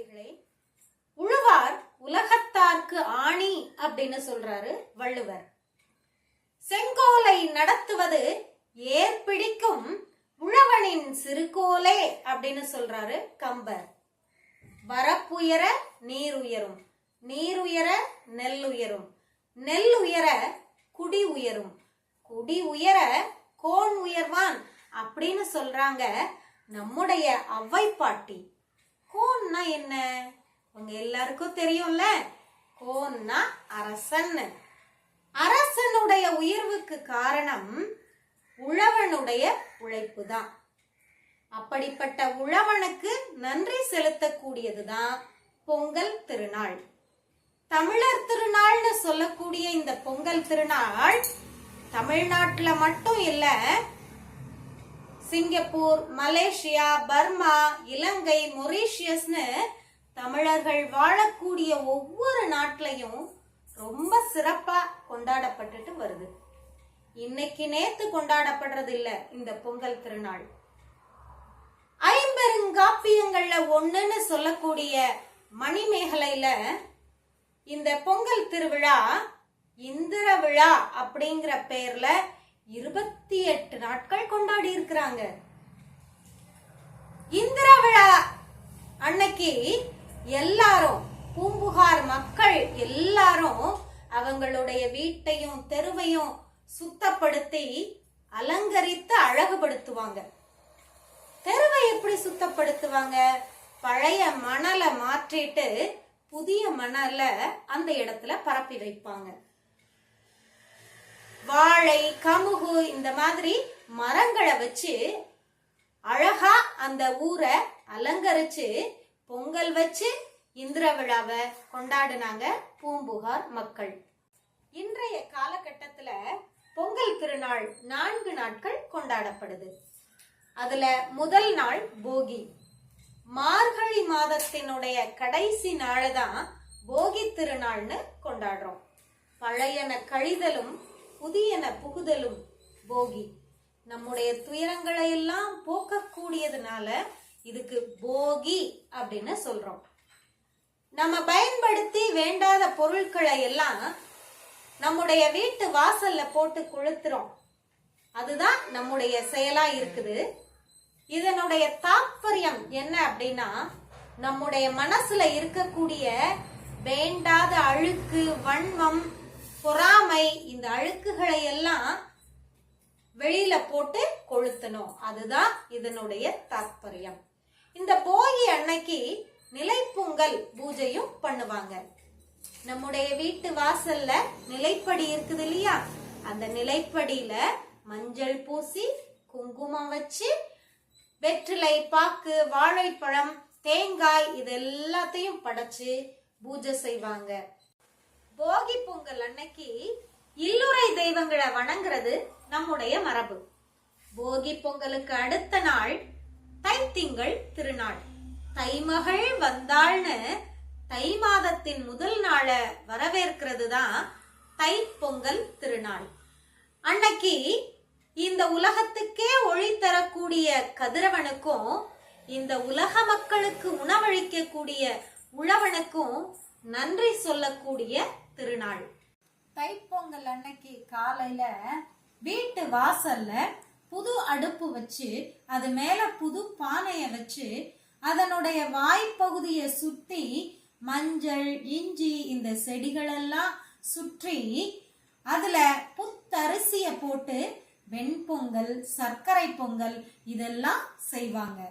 பிள்ளைகளே, உழுவார் உலகத்தார்க்கு ஆணி அப்படின்னு சொல்றாரு வள்ளுவர். செங்கோலை நடத்துவது ஏற்பிடிக்கும் உழவனின் சிறுகோலே அப்படின்னு சொல்றாரு கம்பர். வரப்புயர நீர் உயரும், நீர் உயர நெல் உயரும், நெல் உயர குடி உயரும், குடி உயர கோன் உயர்வான் அப்படின்னு சொல்றாங்க நம்முடைய அவ்வை பாட்டி. கோன்னா என்ன உங்க எல்லாருக்கும் தெரியும்ல. கோன்னா அரசன். அரசனுடைய உயர்வுக்கு காரணம் உழவனுடைய உழைப்பு தான். அப்படிப்பட்ட உழவனுக்கு நன்றி செலுத்தக்கூடியதுதான் பொங்கல் திருநாள். தமிழர் திருநாள்னு சொல்லக்கூடிய இந்த பொங்கல் திருநாள் தமிழ்நாட்டுல மட்டும் இல்ல, சிங்கப்பூர், மலேசியா, பர்மா, இலங்கை, மொரீஷியஸ்னு தமிழர்கள் வாழக்கூடிய ஒவ்வொரு நாட்டிலையும் ரொம்ப சிறப்பா கொண்டாடப்பட்டுட்டு வருது. இன்னைக்கு நேத்து கொண்டாடப்படுறது இல்ல இந்த பொங்கல் திருநாள். ஐம்பெருங்காப்பியங்கள்ல ஒண்ணுன்னு சொல்லக்கூடிய மணிமேகலையில இந்த பொங்கல் திருவிழா இந்திர விழா அப்படிங்கிற பெயர்ல 28 நாட்கள் கொண்டாடி இருக்கிறாங்க. இந்திர விழா அன்னைக்கு எல்லாரும், பூம்புகார் மக்கள் எல்லாரும் அவங்களுடைய வீட்டையும் தெருவையும் சுத்தப்படுத்தி அலங்கரித்து அழகுபடுத்துவாங்க. தெருவை எப்படி சுத்தப்படுத்துவாங்க? பழைய மணலை மாற்றிட்டு புதிய மணலை அந்த இடத்துல பரப்பி வைப்பாங்க. வாழை, கமுகு இந்த மாதிரி மரங்களை வச்சு அழகா அந்த ஊரை அலங்கரிச்சு பொங்கல் வச்சு இந்திர விழாவை கொண்டாடினாங்க பூம்புகார் மக்கள். இன்றைய காலகட்டத்துல பொங்கல் திருநாள் 4 நாட்கள் கொண்டாடப்படுது. அதுல முதல் நாள் போகி. மார்கழி மாதத்தினுடைய கடைசி நாள்தான் போகி திருநாள்னு கொண்டாடுறோம். பழையன கழிதலும் புதியன புகுதலும் போகி. நம்முடைய துயரங்களை எல்லாம் போக்கக்கூடியதுனால இதுக்கு போகி அப்படின்னு சொல்றோம். நம்ம பயன்படுத்தி வேண்டாத பொருட்களை எல்லாம் நம்முடைய வீட்டு வாசல்ல போட்டு கொளுத்துறோம். அதுதான் நம்முடைய செயலா இருக்குது. இதனுடைய தாற்பயம் என்ன அப்படின்னா, நம்முடைய மனசுல இருக்கக்கூடிய வேண்டாத அழுக்கு, வன்மம், பொறாமை, இந்த அழுக்குகளை எல்லாம் வெளியில போட்டு கொளுத்தணும். அதுதான் இதனுடைய தாற்பயம். இந்த போகி அன்னைக்கு நிலைப்பொங்கல் பூஜையும் பண்ணுவாங்க. நம்முடைய வீட்டு வாசல்ல நிலைப்படி இருக்குது இல்லையா, அந்த நிலைப்படியில மஞ்சள் பூசி குங்குமம் வச்சு வெற்றிலை, பாக்கு, வாழைப்பழம், தேங்காய் இது எல்லாத்தையும் படைச்சு பூஜை செய்வாங்க. போகி பொங்கல் அன்னைக்கு இல்லுறை தெய்வங்களை வணங்குறது நம்முடைய மரபு. போகி பொங்கலுக்கு அடுத்த நாள் தைத்திங்கள் திருநாள். தைமகள் வந்தாள்னு தை மாதத்தின் முதல் நாளை வரவேற்கிறது தான் தைப்பொங்கல் திருநாள். அன்னைக்கு இந்த உலகத்துக்கே ஒளி தரக்கூடிய கதிரவனுக்கும் இந்த உலக மக்களுக்கு உணவளிக்கக்கூடிய உழவனுக்கும் நன்றி சொல்லக்கூடிய திருநாள். தைப்பொங்கல் அன்னைக்கு காலையில வீட்டு வாசல்ல புது அடுப்பு வச்சு அது மேல புது பானைய வச்சு அதனுடைய வாய்ப்பகுதியை சுத்தி மஞ்சள், இஞ்சி இந்த செடிகளெல்லாம் சுற்றி அதுல புத்தரிசிய போட்டு வெண்பொங்கல், சர்க்கரை பொங்கல் இதெல்லாம் செய்வாங்க.